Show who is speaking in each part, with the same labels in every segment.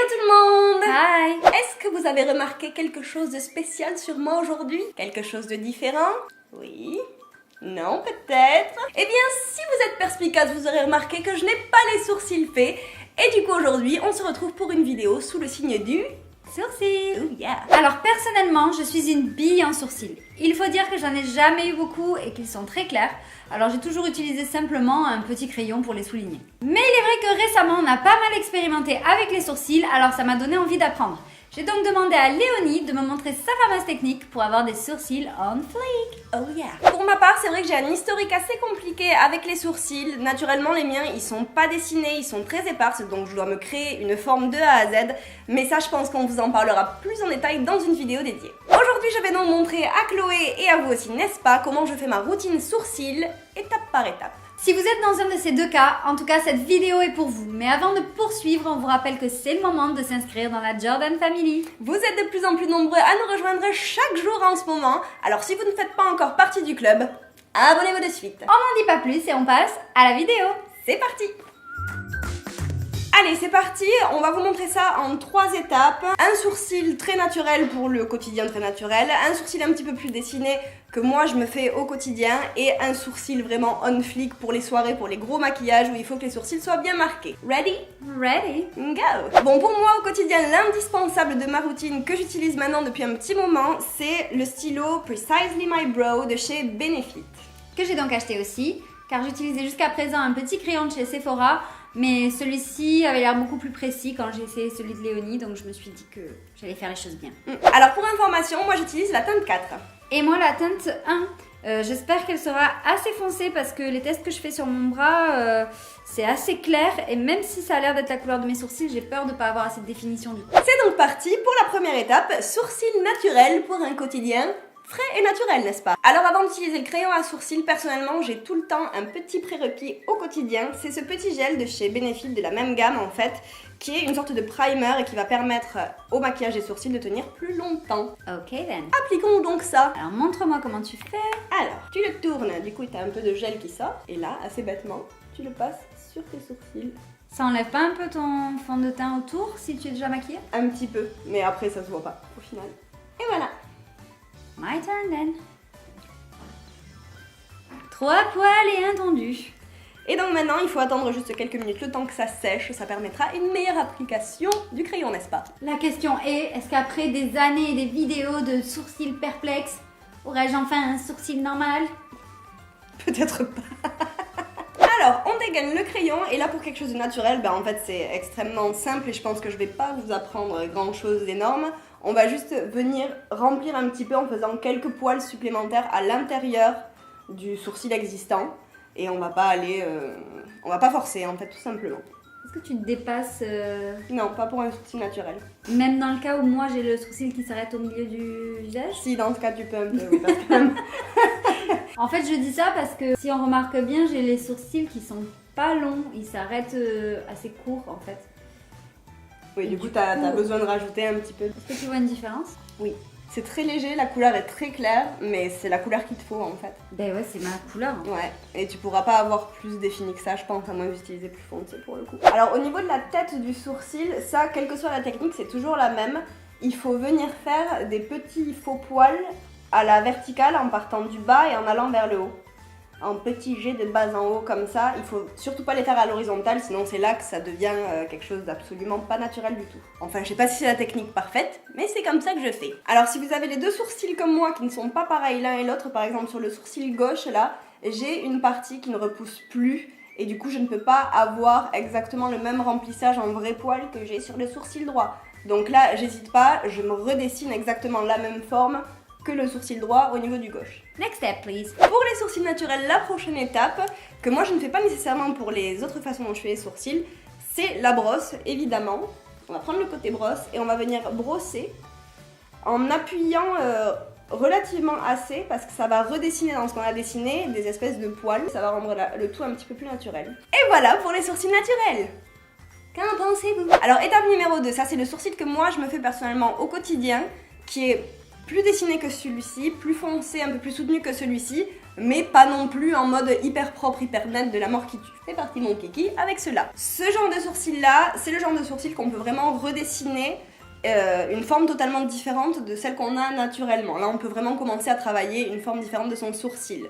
Speaker 1: tout le monde!
Speaker 2: Hi!
Speaker 1: Est-ce que vous avez remarqué quelque chose de spécial sur moi aujourd'hui? Quelque chose de différent? Oui? Non, peut-être? Eh bien, si vous êtes perspicace, vous aurez remarqué que je n'ai pas les sourcils faits. Et du coup, aujourd'hui, on se retrouve pour une vidéo sous le signe du sourcil. Oh yeah!
Speaker 2: Alors personnellement, je suis une bille en sourcils. Il faut dire que j'en ai jamais eu beaucoup et qu'ils sont très clairs. Alors j'ai toujours utilisé simplement un petit crayon pour les souligner. Mais il est vrai que récemment, on a pas mal expérimenté avec les sourcils, alors ça m'a donné envie d'apprendre. J'ai donc demandé à Léonie de me montrer sa fameuse technique pour avoir des sourcils on fleek.
Speaker 1: Oh yeah! Pour ma part, c'est vrai que j'ai un historique assez compliqué avec les sourcils. Naturellement, les miens, ils sont pas dessinés, ils sont très éparses, donc je dois me créer une forme de A à Z. Mais ça, je pense qu'on vous en parlera plus en détail dans une vidéo dédiée. Aujourd'hui, je vais donc montrer à Chloé et à vous aussi, n'est-ce pas, comment je fais ma routine sourcils, étape par étape.
Speaker 2: Si vous êtes dans un de ces deux cas, en tout cas cette vidéo est pour vous. Mais avant de poursuivre, on vous rappelle que c'est le moment de s'inscrire dans la Jordan Family.
Speaker 1: Vous êtes de plus en plus nombreux à nous rejoindre chaque jour en ce moment, alors si vous ne faites pas encore partie du club, abonnez-vous de suite.
Speaker 2: On n'en dit pas plus et on passe à la vidéo.
Speaker 1: C'est parti! Allez, c'est parti, on va vous montrer ça en 3 étapes. Un sourcil très naturel pour le quotidien très naturel, un sourcil un petit peu plus dessiné que moi je me fais au quotidien et un sourcil vraiment on fleek pour les soirées, pour les gros maquillages où il faut que les sourcils soient bien marqués. Ready?
Speaker 2: Ready?
Speaker 1: Go! Bon, pour moi au quotidien, l'indispensable de ma routine que j'utilise maintenant depuis un petit moment, c'est le stylo Precisely My Brow de chez Benefit.
Speaker 2: Que j'ai donc acheté aussi, car j'utilisais jusqu'à présent un petit crayon de chez Sephora. Mais celui-ci avait l'air beaucoup plus précis quand j'ai essayé celui de Léonie, donc je me suis dit que j'allais faire les choses bien.
Speaker 1: Alors pour information, moi j'utilise la teinte 4.
Speaker 2: Et moi la teinte 1. J'espère qu'elle sera assez foncée parce que les tests que je fais sur mon bras, c'est assez clair. Et même si ça a l'air d'être la couleur de mes sourcils, j'ai peur de ne pas avoir assez de définition du coup.
Speaker 1: C'est donc parti pour la première étape, sourcils naturels pour un quotidien frais et naturel, n'est-ce pas? Alors avant d'utiliser le crayon à sourcils, personnellement, j'ai tout le temps un petit prérequis au quotidien. C'est ce petit gel de chez Benefit, de la même gamme en fait, qui est une sorte de primer et qui va permettre au maquillage des sourcils de tenir plus longtemps.
Speaker 2: Ok then.
Speaker 1: Appliquons donc ça.
Speaker 2: Alors montre-moi comment tu fais.
Speaker 1: Alors, tu le tournes, du coup tu as un peu de gel qui sort. Et là, assez bêtement, tu le passes sur tes sourcils.
Speaker 2: Ça enlève pas un peu ton fond de teint autour si tu es déjà maquillée?
Speaker 1: Un petit peu, mais après ça se voit pas au final. Et voilà.
Speaker 2: My turn then. 3 poils et un tondu.
Speaker 1: Et donc maintenant, il faut attendre juste quelques minutes, le temps que ça sèche, ça permettra une meilleure application du crayon, n'est-ce pas?
Speaker 2: La question est qu'après des années et des vidéos de sourcils perplexes, aurais-je enfin un sourcil normal?
Speaker 1: Peut-être pas. Alors, on dégaine le crayon, et là pour quelque chose de naturel, en fait c'est extrêmement simple et je pense que je vais pas vous apprendre grand chose d'énorme. On va juste venir remplir un petit peu en faisant quelques poils supplémentaires à l'intérieur du sourcil existant. Et on va pas aller... on va pas forcer en fait, tout simplement.
Speaker 2: Est-ce que tu te dépasses
Speaker 1: Non, pas pour un sourcil naturel.
Speaker 2: Même dans le cas où moi j'ai le sourcil qui s'arrête au milieu du visage?
Speaker 1: Si, dans ce cas tu peux un peu, oui, parce que...
Speaker 2: En fait, je dis ça parce que si on remarque bien, j'ai les sourcils qui sont pas longs. Ils s'arrêtent assez courts en fait.
Speaker 1: Oui, du coup, t'as besoin de rajouter un petit peu.
Speaker 2: Est-ce que tu vois une différence?
Speaker 1: Oui. C'est très léger, la couleur est très claire, mais c'est la couleur qu'il te faut en fait.
Speaker 2: Ben ouais, c'est ma couleur.
Speaker 1: Ouais, et tu pourras pas avoir plus défini que ça, je pense, à moins d'utiliser plus foncé pour le coup. Alors au niveau de la tête du sourcil, ça, quelle que soit la technique, c'est toujours la même. Il faut venir faire des petits faux poils à la verticale en partant du bas et en allant vers le haut. En petits jets de bas en haut comme ça, il faut surtout pas les faire à l'horizontale, sinon c'est là que ça devient quelque chose d'absolument pas naturel du tout. Enfin, je sais pas si c'est la technique parfaite, mais c'est comme ça que je fais. Alors si vous avez les deux sourcils comme moi qui ne sont pas pareils l'un et l'autre, par exemple sur le sourcil gauche là, j'ai une partie qui ne repousse plus et du coup je ne peux pas avoir exactement le même remplissage en vrai poil que j'ai sur le sourcil droit. Donc là, j'hésite pas, je me redessine exactement la même forme que le sourcil droit au niveau du gauche.
Speaker 2: Next step, please.
Speaker 1: Pour les sourcils naturels, la prochaine étape, que moi je ne fais pas nécessairement pour les autres façons dont je fais les sourcils, c'est la brosse, évidemment. On va prendre le côté brosse et on va venir brosser en appuyant relativement assez parce que ça va redessiner dans ce qu'on a dessiné des espèces de poils. Ça va rendre le tout un petit peu plus naturel. Et voilà pour les sourcils naturels. Qu'en pensez-vous? Alors étape numéro 2, ça c'est le sourcil que moi je me fais personnellement au quotidien, qui est plus dessiné que celui-ci, plus foncé, un peu plus soutenu que celui-ci, mais pas non plus en mode hyper propre, hyper net de la mort qui tue. C'est parti mon kiki avec cela. Ce genre de sourcil là, c'est le genre de sourcil qu'on peut vraiment redessiner une forme totalement différente de celle qu'on a naturellement. Là on peut vraiment commencer à travailler une forme différente de son sourcil.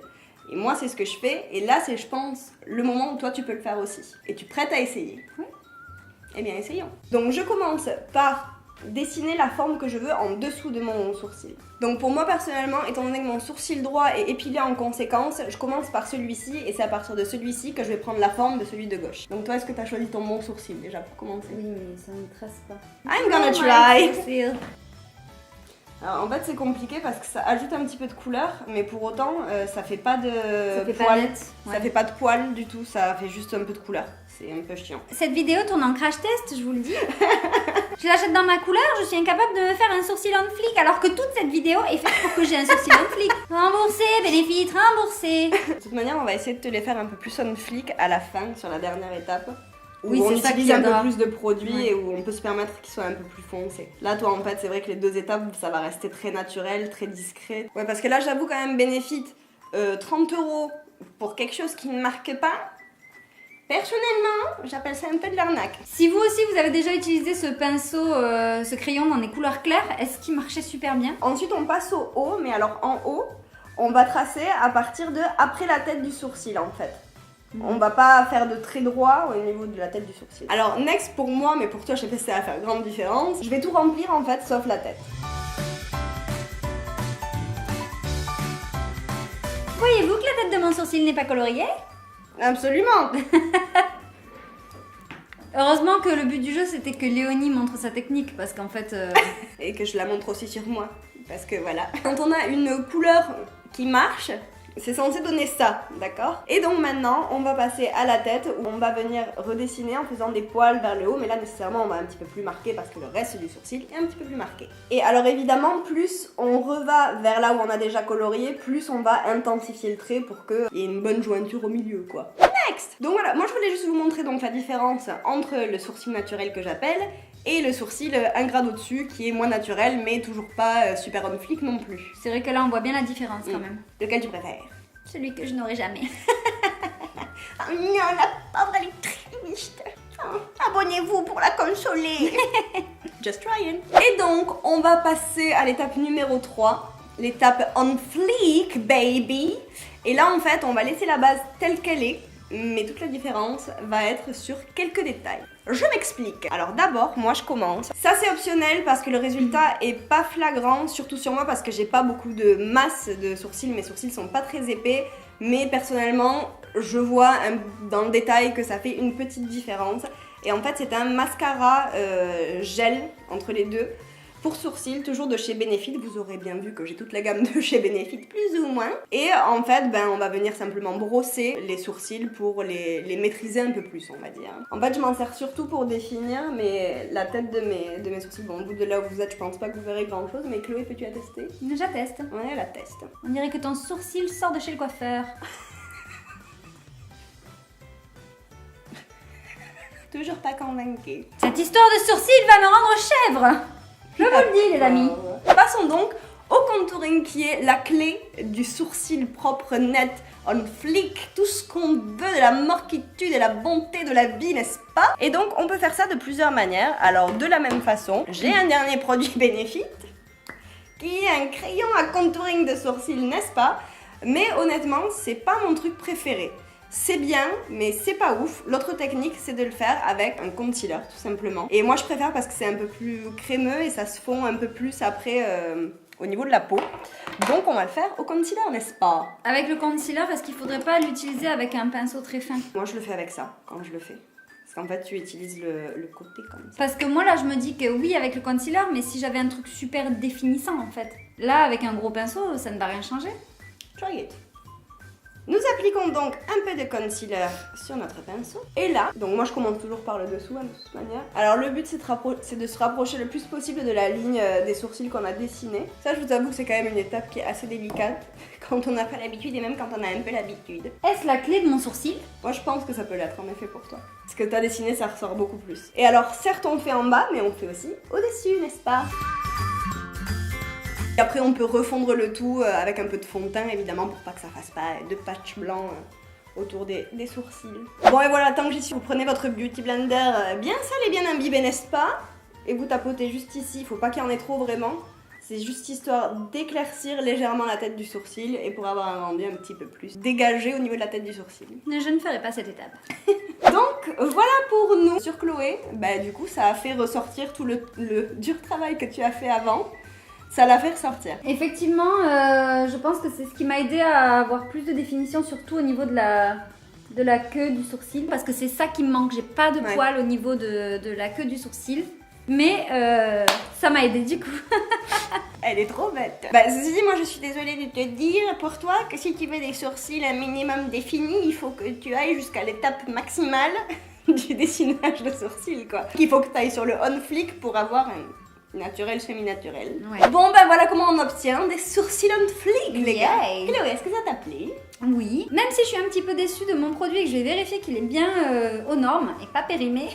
Speaker 1: Et moi c'est ce que je fais, et là c'est je pense le moment où toi tu peux le faire aussi. Es-tu prête à essayer?
Speaker 2: Oui.
Speaker 1: Eh bien essayons. Donc je commence par dessiner la forme que je veux en dessous de mon sourcil. Donc pour moi personnellement, étant donné que mon sourcil droit est épilé en conséquence, je commence par celui-ci et c'est à partir de celui-ci que je vais prendre la forme de celui de gauche. Donc toi, est-ce que tu as choisi ton bon sourcil déjà pour commencer?
Speaker 2: Oui, mais ça ne trace pas.
Speaker 1: I'm gonna try. Alors en fait c'est compliqué parce que ça ajoute un petit peu de couleur, mais pour autant ça fait pas de poils.
Speaker 2: Ouais.
Speaker 1: Ça fait pas de poils du tout, ça fait juste un peu de couleur. C'est un peu chiant.
Speaker 2: Cette vidéo tourne en crash test, je vous le dis. Je l'achète dans ma couleur, je suis incapable de me faire un sourcil on flic, alors que toute cette vidéo est faite pour que j'ai un sourcil on flic. Remboursé, bénéfice, remboursé.
Speaker 1: De toute manière, on va essayer de te les faire un peu plus on flic à la fin, sur la dernière étape. Où
Speaker 2: Oui,
Speaker 1: on
Speaker 2: c'est ça
Speaker 1: utilise
Speaker 2: qui
Speaker 1: un peu
Speaker 2: aidera.
Speaker 1: plus de produits
Speaker 2: Ouais.
Speaker 1: et où on peut se permettre qu'ils soient un peu plus foncés. Là, toi, en fait, c'est vrai que les deux étapes, ça va rester très naturel, très discret. Ouais, parce que là, j'avoue quand même, Benefit, 30 € pour quelque chose qui ne marque pas. Personnellement, j'appelle ça un peu de l'arnaque.
Speaker 2: Si vous aussi vous avez déjà utilisé ce pinceau, ce crayon dans des couleurs claires, est-ce qu'il marchait super bien?
Speaker 1: Ensuite, on passe au haut, mais alors en haut, on va tracer à partir de après la tête du sourcil, en fait. On va pas faire de traits droits au niveau de la tête du sourcil. Alors next pour moi, mais pour toi je sais pas si ça va faire grande différence, je vais tout remplir en fait sauf la tête.
Speaker 2: Voyez-vous que la tête de mon sourcil n'est pas coloriée?
Speaker 1: Absolument.
Speaker 2: Heureusement que le but du jeu c'était que Léonie montre sa technique parce qu'en fait...
Speaker 1: Et que je la montre aussi sur moi, parce que voilà. Quand on a une couleur qui marche, c'est censé donner ça, d'accord? Et donc maintenant, on va passer à la tête où on va venir redessiner en faisant des poils vers le haut, mais là nécessairement on va un petit peu plus marquer parce que le reste du sourcil est un petit peu plus marqué. Et alors évidemment, plus on reva vers là où on a déjà colorié, plus on va intensifier le trait pour qu'il y ait une bonne jointure au milieu, quoi. Next! Donc voilà, moi je voulais juste vous montrer donc la différence entre le sourcil naturel que j'appelle et le sourcil un grade au-dessus qui est moins naturel mais toujours pas super on flic non plus.
Speaker 2: C'est vrai que là on voit bien la différence quand même.
Speaker 1: Lequel tu préfères?
Speaker 2: Celui que je n'aurai jamais.
Speaker 1: Oh non, la pauvre elle est triste. Oh, abonnez-vous pour la consoler. Just trying. Et donc on va passer à l'étape numéro 3. L'étape on fleek baby. Et là en fait on va laisser la base telle qu'elle est. Mais toute la différence va être sur quelques détails. Je m'explique. Alors d'abord, moi je commence. Ça c'est optionnel parce que le résultat est pas flagrant, surtout sur moi parce que j'ai pas beaucoup de masse de sourcils. Mes sourcils sont pas très épais, mais personnellement, je vois dans le détail que ça fait une petite différence. Et en fait, c'est un mascara gel entre les deux. Pour sourcils, toujours de chez Benefit, vous aurez bien vu que j'ai toute la gamme de chez Benefit, plus ou moins. Et en fait, on va venir simplement brosser les sourcils pour les maîtriser un peu plus, on va dire. En fait, je m'en sers surtout pour définir, mais la tête de mes sourcils, bon, au bout de là où vous êtes, je pense pas que vous verrez grand chose, mais Chloé, peux-tu attester?
Speaker 2: J'atteste.
Speaker 1: Ouais, elle atteste.
Speaker 2: On dirait que ton sourcil sort de chez le coiffeur.
Speaker 1: Toujours pas convaincue.
Speaker 2: Cette histoire de sourcil va me rendre chèvre. Je vous le dis les amis.
Speaker 1: Passons donc au contouring qui est la clé du sourcil propre, net, on flic, tout ce qu'on veut, de la morquitude, de la bonté de la vie, n'est-ce pas? Et donc on peut faire ça de plusieurs manières. Alors de la même façon, j'ai un dernier produit Benefit qui est un crayon à contouring de sourcils, n'est-ce pas? Mais honnêtement, c'est pas mon truc préféré. C'est bien, mais c'est pas ouf. L'autre technique, c'est de le faire avec un concealer, tout simplement. Et moi, je préfère parce que c'est un peu plus crémeux et ça se fond un peu plus après au niveau de la peau. Donc, on va le faire au concealer, n'est-ce pas?
Speaker 2: Avec le concealer, est-ce qu'il faudrait pas l'utiliser avec un pinceau très fin?
Speaker 1: Moi, je le fais avec ça, quand je le fais. Parce qu'en fait, tu utilises le côté comme ça.
Speaker 2: Parce que moi, là, je me dis que oui, avec le concealer, mais si j'avais un truc super définissant, en fait. Là, avec un gros pinceau, ça ne va rien changer.
Speaker 1: Try it. Nous appliquons donc un peu de concealer sur notre pinceau. Et là, donc moi je commence toujours par le dessous de toute manière. Alors le but c'est de se rapprocher le plus possible de la ligne des sourcils qu'on a dessinée. Ça je vous avoue que c'est quand même une étape qui est assez délicate quand on n'a pas l'habitude et même quand on a un peu l'habitude.
Speaker 2: Est-ce la clé de mon sourcil?
Speaker 1: Moi je pense que ça peut l'être en effet pour toi. Ce que tu as dessiné ça ressort beaucoup plus. Et alors certes on fait en bas mais on fait aussi au-dessus, n'est-ce pas? Après on peut refondre le tout avec un peu de fond de teint évidemment pour pas que ça fasse pas de patch blanc autour des sourcils. Bon et voilà, tant que j'y suis, vous prenez votre Beauty Blender bien sale et bien imbibé, n'est-ce pas? Et vous tapotez juste ici, il faut pas qu'il y en ait trop vraiment. C'est juste histoire d'éclaircir légèrement la tête du sourcil et pour avoir un rendu un petit peu plus dégagé au niveau de la tête du sourcil.
Speaker 2: Je ne ferai pas cette étape.
Speaker 1: Donc voilà pour nous. Sur Chloé, bah du coup ça a fait ressortir tout le dur travail que tu as fait avant. Ça l'a fait ressortir.
Speaker 2: Effectivement, je pense que c'est ce qui m'a aidé à avoir plus de définition, surtout au niveau de la queue du sourcil, parce que c'est ça qui me manque. J'ai pas de poils au niveau de la queue du sourcil. Mais ça m'a aidé du coup.
Speaker 1: Elle est trop bête. Bah ceci dit, moi je suis désolée de te dire pour toi que si tu veux des sourcils un minimum définis, il faut que tu ailles jusqu'à l'étape maximale du dessinage de sourcils quoi. Il faut que tu ailles sur le on flick pour avoir un naturel semi-naturel.
Speaker 2: Ouais.
Speaker 1: Bon bah voilà comment on obtient des sourcils on flick les gars.
Speaker 2: Yay.
Speaker 1: Chloé, est-ce que ça t'a plu?
Speaker 2: Oui. Même si je suis un petit peu déçue de mon produit et que je vais vérifier qu'il est bien aux normes et pas périmé,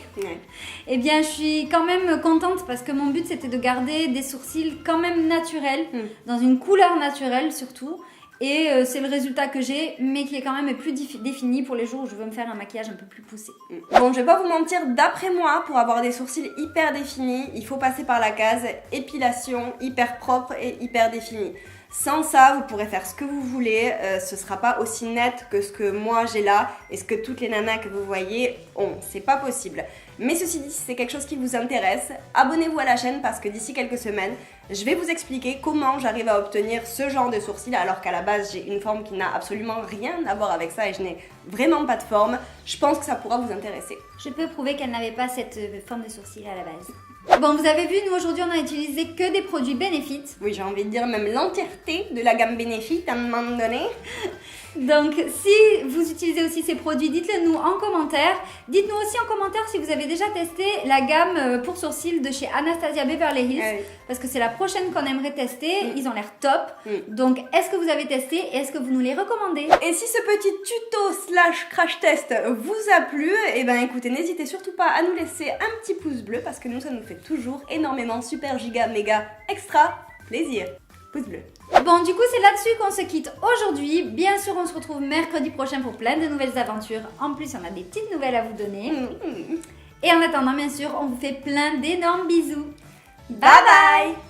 Speaker 2: eh bien je suis quand même contente parce que mon but c'était de garder des sourcils quand même naturels, dans une couleur naturelle surtout. Et c'est le résultat que j'ai, mais qui est quand même plus défini pour les jours où je veux me faire un maquillage un peu plus poussé.
Speaker 1: Bon, je vais pas vous mentir, d'après moi, pour avoir des sourcils hyper définis, il faut passer par la case épilation hyper propre et hyper définie. Sans ça, vous pourrez faire ce que vous voulez, ce sera pas aussi net que ce que moi j'ai là et ce que toutes les nanas que vous voyez ont. C'est pas possible. Mais ceci dit, si c'est quelque chose qui vous intéresse, abonnez-vous à la chaîne parce que d'ici quelques semaines, je vais vous expliquer comment j'arrive à obtenir ce genre de sourcils alors qu'à la base j'ai une forme qui n'a absolument rien à voir avec ça et je n'ai vraiment pas de forme. Je pense que ça pourra vous intéresser.
Speaker 2: Je peux prouver qu'elle n'avait pas cette forme de sourcil à la base. Bon, vous avez vu, nous aujourd'hui on a utilisé que des produits Benefit.
Speaker 1: Oui, j'ai envie de dire même l'entièreté de la gamme Benefit à un moment donné.
Speaker 2: Donc si vous utilisez aussi ces produits, dites-le nous en commentaire. Dites-nous aussi en commentaire si vous avez déjà testé la gamme pour sourcils de chez Anastasia Beverly Hills. Parce que c'est la prochaine qu'on aimerait tester. Ils ont l'air top. Donc est-ce que vous avez testé et est-ce que vous nous les recommandez?
Speaker 1: Et si ce petit tuto / crash test vous a plu, et ben écoutez, n'hésitez surtout pas à nous laisser un petit pouce bleu parce que nous ça nous fait toujours énormément super giga méga extra plaisir. Pouce bleu.
Speaker 2: Bon, du coup, c'est là-dessus qu'on se quitte aujourd'hui. Bien sûr, on se retrouve mercredi prochain pour plein de nouvelles aventures. En plus, on a des petites nouvelles à vous donner. Et en attendant, bien sûr, on vous fait plein d'énormes bisous.
Speaker 1: Bye bye.